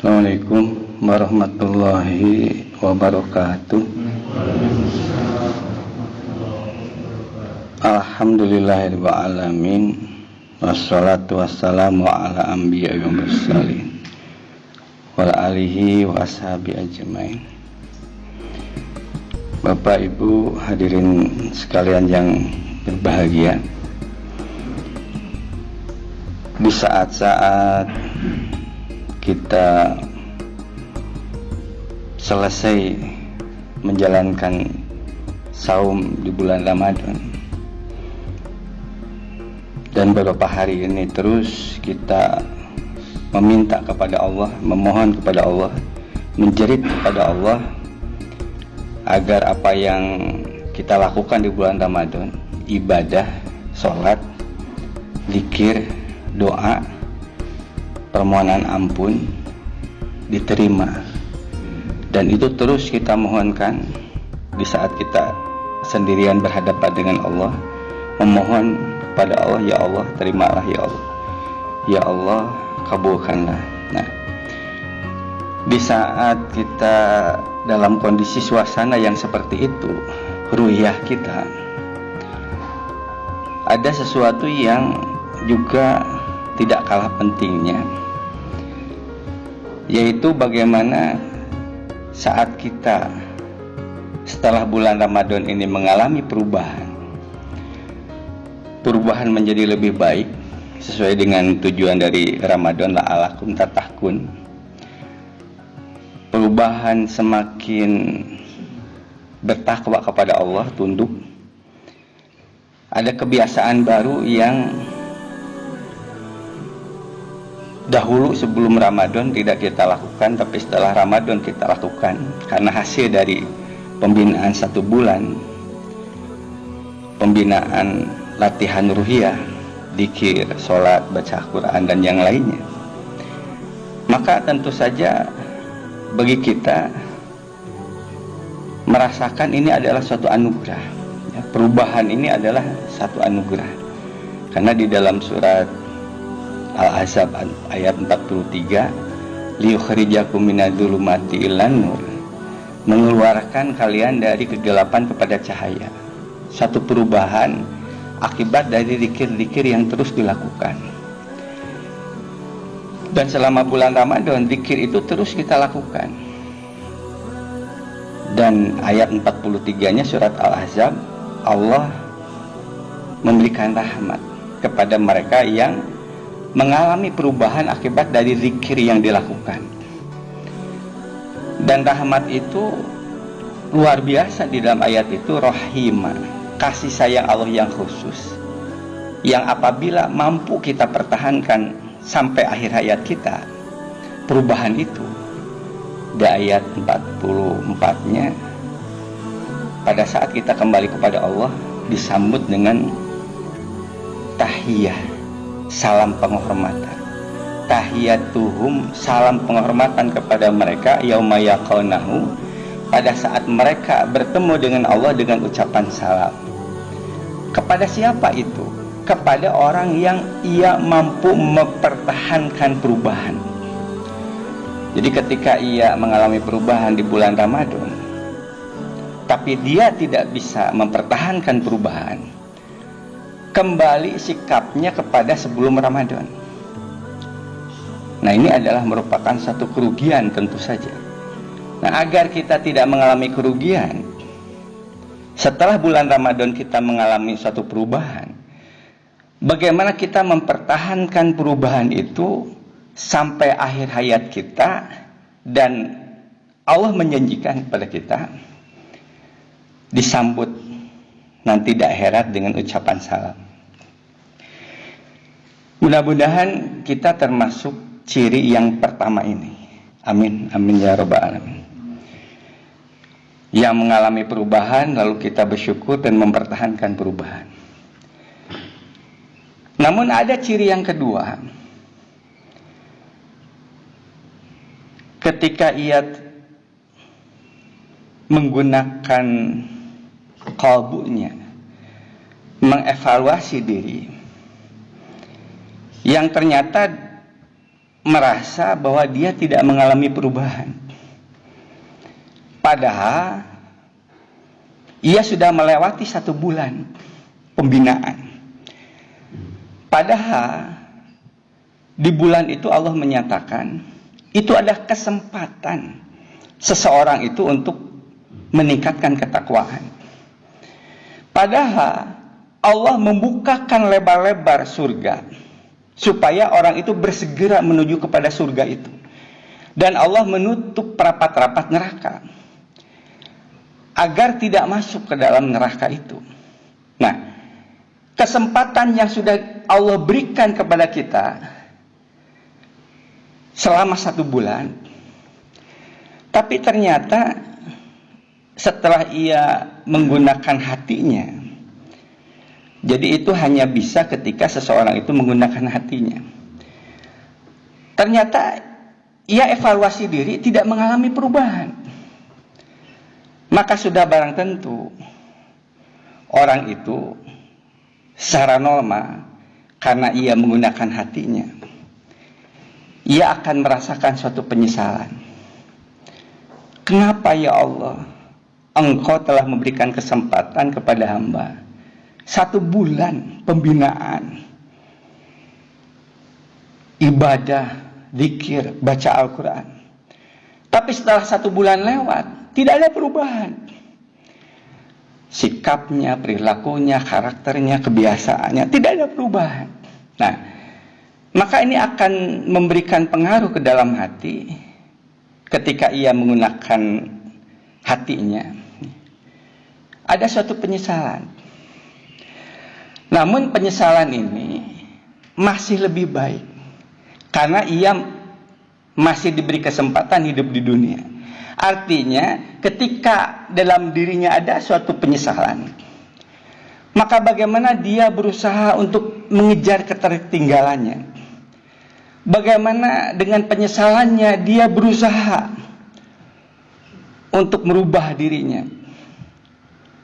Assalamualaikum warahmatullahi wabarakatuh. Alhamdulillahirabbil alamin. Wassalatu wassalamu ala anbiya'i wa mursalin wa alihi wa ashabi ajmain. Bapak Ibu hadirin sekalian yang berbahagia, di saat-saat kita selesai menjalankan saum di bulan Ramadan, dan beberapa hari ini terus kita meminta kepada Allah, memohon kepada Allah, menjerit kepada Allah agar apa yang kita lakukan di bulan Ramadan, ibadah, sholat, zikir, doa, permohonan ampun diterima. Dan itu terus kita mohonkan di saat kita sendirian berhadapan dengan Allah, memohon kepada Allah, ya Allah terimalah ya Allah, ya Allah kabulkanlah. Nah, di saat kita dalam kondisi suasana yang seperti itu, ruhiyah kita, ada sesuatu yang juga tidak kalah pentingnya, yaitu bagaimana saat kita setelah bulan Ramadan ini mengalami perubahan menjadi lebih baik sesuai dengan tujuan dari Ramadan, la'alakum tattaqun. Perubahan semakin bertakwa kepada Allah, tunduk. Ada kebiasaan baru yang dahulu sebelum Ramadan tidak kita lakukan, tapi setelah Ramadan kita lakukan karena hasil dari pembinaan 1 bulan, pembinaan latihan ruhiyah, zikir, sholat, baca Quran dan yang lainnya. Maka tentu saja bagi kita merasakan ini adalah suatu anugerah, ya, perubahan ini adalah satu anugerah, karena di dalam surat Al-Ahzab ayat 43, liyukhrijakum minadz-dzulumati ilan nur, mengeluarkan kalian dari kegelapan kepada cahaya. Satu perubahan akibat dari zikir-zikir yang terus dilakukan. Dan selama bulan Ramadan, zikir itu terus kita lakukan. Dan ayat 43-nya surat Al-Ahzab, Allah memberikan rahmat kepada mereka yang mengalami perubahan akibat dari zikir yang dilakukan. Dan rahmat itu luar biasa di dalam ayat itu, rahimah, kasih sayang Allah yang khusus, yang apabila mampu kita pertahankan sampai akhir hayat kita, perubahan itu di ayat 44-nya, pada saat kita kembali kepada Allah disambut dengan tahiyah, salam penghormatan, tahiyatuhum, salam penghormatan kepada mereka, yauma yaqaunahu, pada saat mereka bertemu dengan Allah dengan ucapan salam. Kepada siapa itu? Kepada orang yang ia mampu mempertahankan perubahan. Jadi ketika ia mengalami perubahan di bulan Ramadan, tapi dia tidak bisa mempertahankan perubahan, kembali sikapnya kepada sebelum Ramadan. Nah, ini adalah merupakan satu kerugian tentu saja. Nah, agar kita tidak mengalami kerugian, setelah bulan Ramadan kita mengalami suatu perubahan, bagaimana kita mempertahankan perubahan itu sampai akhir hayat kita, dan Allah menjanjikan kepada kita disambut nanti di akhirat dengan ucapan salam. Mudah-mudahan kita termasuk ciri yang pertama ini. Amin, amin ya rabbal alamin. Yang mengalami perubahan lalu kita bersyukur dan mempertahankan perubahan. Namun ada ciri yang kedua. Ketika ia menggunakan qalbunya, mengevaluasi diri, yang ternyata merasa bahwa dia tidak mengalami perubahan. Padahal ia sudah melewati 1 bulan pembinaan. Padahal di bulan itu Allah menyatakan itu ada kesempatan seseorang itu untuk meningkatkan ketakwaan. Padahal Allah membukakan lebar-lebar surga supaya orang itu bersegera menuju kepada surga itu. Dan Allah menutup rapat-rapat neraka agar tidak masuk ke dalam neraka itu. Nah, kesempatan yang sudah Allah berikan kepada kita selama 1 bulan, tapi ternyata setelah ia menggunakan hatinya, jadi itu hanya bisa ketika seseorang itu menggunakan hatinya. Ternyata ia evaluasi diri tidak mengalami perubahan. Maka sudah barang tentu orang itu secara normal, karena ia menggunakan hatinya, ia akan merasakan suatu penyesalan. Kenapa ya Allah, Engkau telah memberikan kesempatan kepada hamba 1 bulan pembinaan, ibadah, zikir, baca Al-Quran. Tapi setelah 1 bulan lewat, tidak ada perubahan. Sikapnya, perilakunya, karakternya, kebiasaannya, tidak ada perubahan. Nah, maka ini akan memberikan pengaruh ke dalam hati ketika ia menggunakan hatinya. Ada suatu penyesalan. Namun penyesalan ini masih lebih baik karena ia masih diberi kesempatan hidup di dunia. Artinya ketika dalam dirinya ada suatu penyesalan, maka bagaimana dia berusaha untuk mengejar ketertinggalannya. Bagaimana dengan penyesalannya dia berusaha untuk merubah dirinya.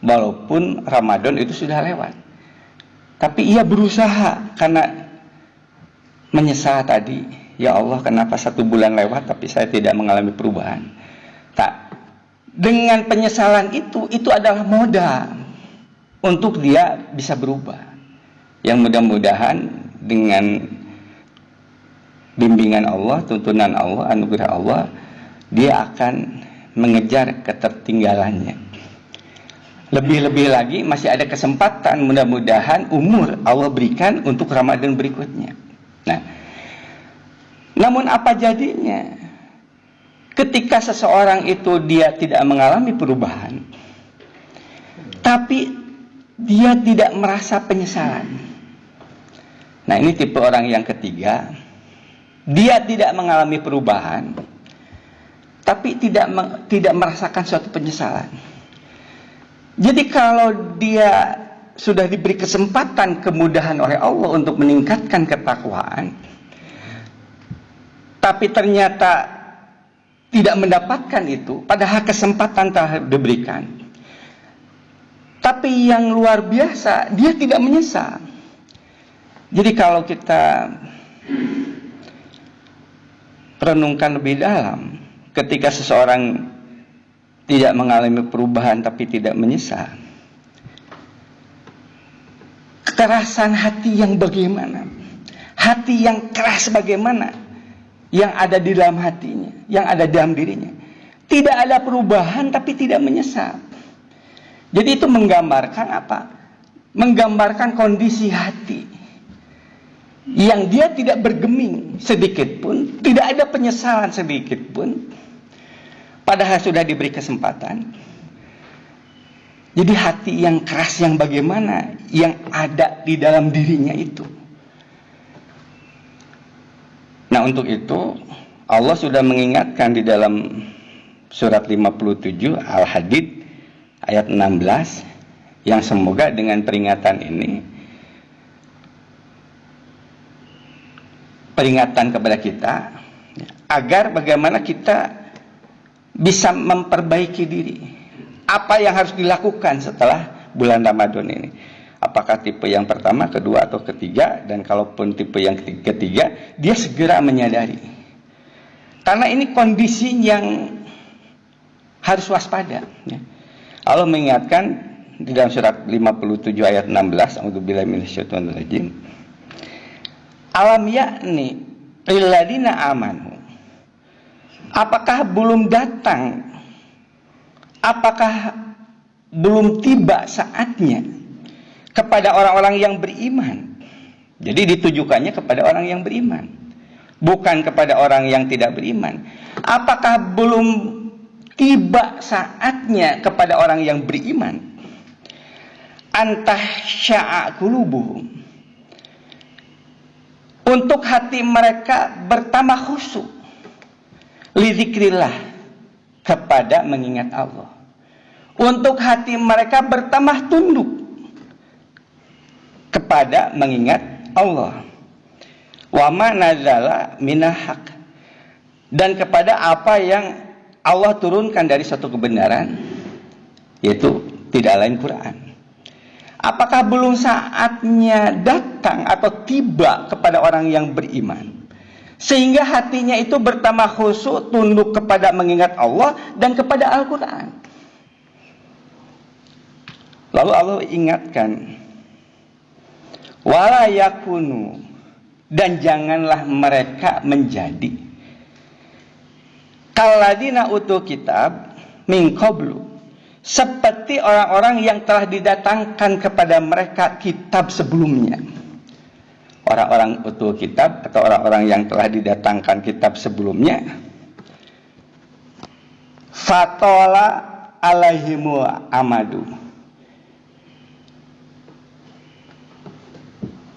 Walaupun Ramadan itu sudah lewat, tapi ia berusaha karena menyesal tadi. Ya Allah, kenapa 1 bulan lewat tapi saya tidak mengalami perubahan. Tak, dengan penyesalan itu adalah modal untuk dia bisa berubah. Yang mudah-mudahan dengan bimbingan Allah, tuntunan Allah, anugerah Allah, dia akan mengejar ketertinggalannya. Lebih-lebih lagi masih ada kesempatan, mudah-mudahan umur Allah berikan untuk Ramadan berikutnya. Nah, namun apa jadinya ketika seseorang itu dia tidak mengalami perubahan, tapi dia tidak merasa penyesalan. Nah, ini tipe orang yang ketiga. Dia tidak mengalami perubahan, tapi tidak merasakan suatu penyesalan. Jadi kalau dia sudah diberi kesempatan, kemudahan oleh Allah untuk meningkatkan ketakwaan, tapi ternyata tidak mendapatkan itu, padahal kesempatan telah diberikan. Tapi yang luar biasa, dia tidak menyesal. Jadi kalau kita renungkan lebih dalam, ketika seseorang tidak mengalami perubahan tapi tidak menyesal, kekerasan hati yang bagaimana, hati yang keras bagaimana yang ada di dalam hatinya, yang ada dalam dirinya, tidak ada perubahan tapi tidak menyesal. Jadi itu menggambarkan apa? Menggambarkan kondisi hati yang dia tidak bergeming sedikit pun, tidak ada penyesalan sedikit pun, padahal sudah diberi kesempatan. Jadi hati yang keras yang bagaimana yang ada di dalam dirinya itu. Nah, untuk itu Allah sudah mengingatkan di dalam surat 57 Al-Hadid ayat 16, yang semoga dengan peringatan ini, peringatan kepada kita agar bagaimana kita bisa memperbaiki diri. Apa yang harus dilakukan setelah bulan Ramadan ini? apakah tipe yang pertama, kedua, atau ketiga. Dan kalaupun tipe yang ketiga, dia segera menyadari. Karena ini kondisi yang harus waspada. Ya. Allah mengingatkan di dalam surat 57 ayat 16, A'udzubillahi minasyaitonirrajim. Alam yakni lilladina amanu. Apakah belum datang? Apakah belum tiba saatnya kepada orang-orang yang beriman? Jadi ditujukannya kepada orang yang beriman, bukan kepada orang yang tidak beriman. Apakah belum tiba saatnya kepada orang yang beriman? Antah sya'a qulubuhum, untuk hati mereka bertambah khusyuk, li dzikrillah, kepada mengingat Allah. Untuk hati mereka bertambah tunduk kepada mengingat Allah. Wa ma nazala minal haq, dan kepada apa yang Allah turunkan dari satu kebenaran, yaitu tidak lain Quran. Apakah belum saatnya datang atau tiba kepada orang yang beriman, sehingga hatinya itu bertambah khusyuk, tunduk kepada mengingat Allah dan kepada Al-Quran? Lalu Allah ingatkan, wala yakunu, dan janganlah mereka menjadi kalladina utul kitab min qablu, seperti orang-orang yang telah didatangkan kepada mereka kitab sebelumnya. Orang-orang utul kitab atau orang-orang yang telah didatangkan kitab sebelumnya, fatola alaihimu amadu,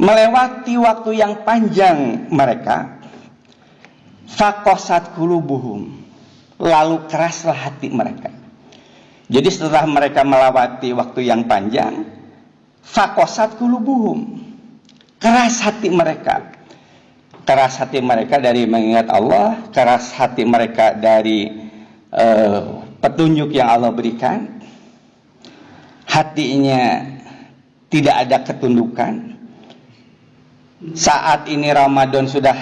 melewati waktu yang panjang mereka, fakosat qulubuhum, lalu keraslah hati mereka. Jadi setelah mereka melewati waktu yang panjang, fakosat qulubuhum, keras hati mereka. Keras hati mereka dari mengingat Allah, keras hati mereka dari petunjuk yang Allah berikan. Hatinya tidak ada ketundukan. Saat ini Ramadan sudah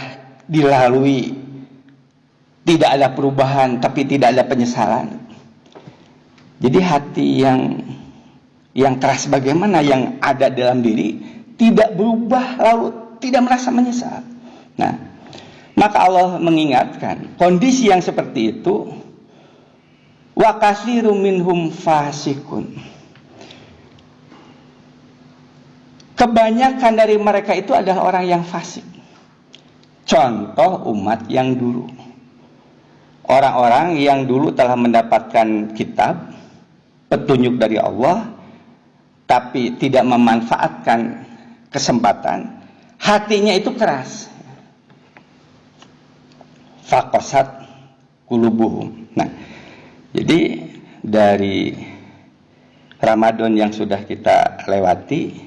dilalui, tidak ada perubahan, tapi tidak ada penyesalan. Jadi hati yang keras bagaimana yang ada dalam diri tidak berubah, lalu tidak merasa menyesal. Nah, maka Allah mengingatkan kondisi yang seperti itu, wa katsirun minhum fasikun. Kebanyakan dari mereka itu adalah orang yang fasik. Contoh umat yang dulu. Orang-orang yang dulu telah mendapatkan kitab, petunjuk dari Allah, tapi tidak memanfaatkan kesempatan, hatinya itu keras. Fakosat qulubuhum. Nah, jadi dari Ramadan yang sudah kita lewati,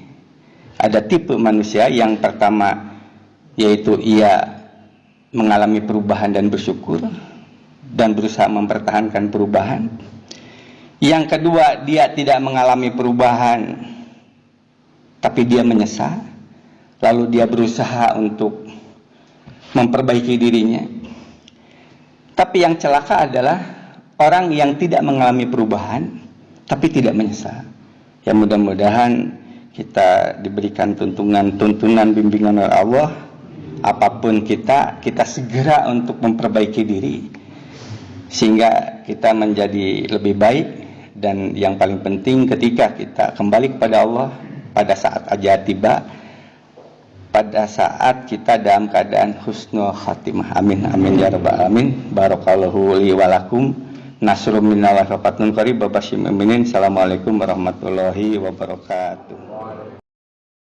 ada tipe manusia yang pertama, yaitu ia mengalami perubahan dan bersyukur dan berusaha mempertahankan perubahan. Yang kedua, dia tidak mengalami perubahan tapi dia menyesal, lalu dia berusaha untuk memperbaiki dirinya. Tapi yang celaka adalah orang yang tidak mengalami perubahan tapi tidak menyesal. Ya, mudah-mudahan kita diberikan tuntunan bimbingan oleh Allah. Apapun kita segera untuk memperbaiki diri sehingga kita menjadi lebih baik. Dan yang paling penting, ketika kita kembali kepada Allah pada saat ajal tiba, pada saat kita dalam keadaan husnul khatimah. Amin amin ya rabbal alamin. Barakallahu li wa lakum, nasrun minallahi wa fatun qarib. Assalamualaikum warahmatullahi wabarakatuh.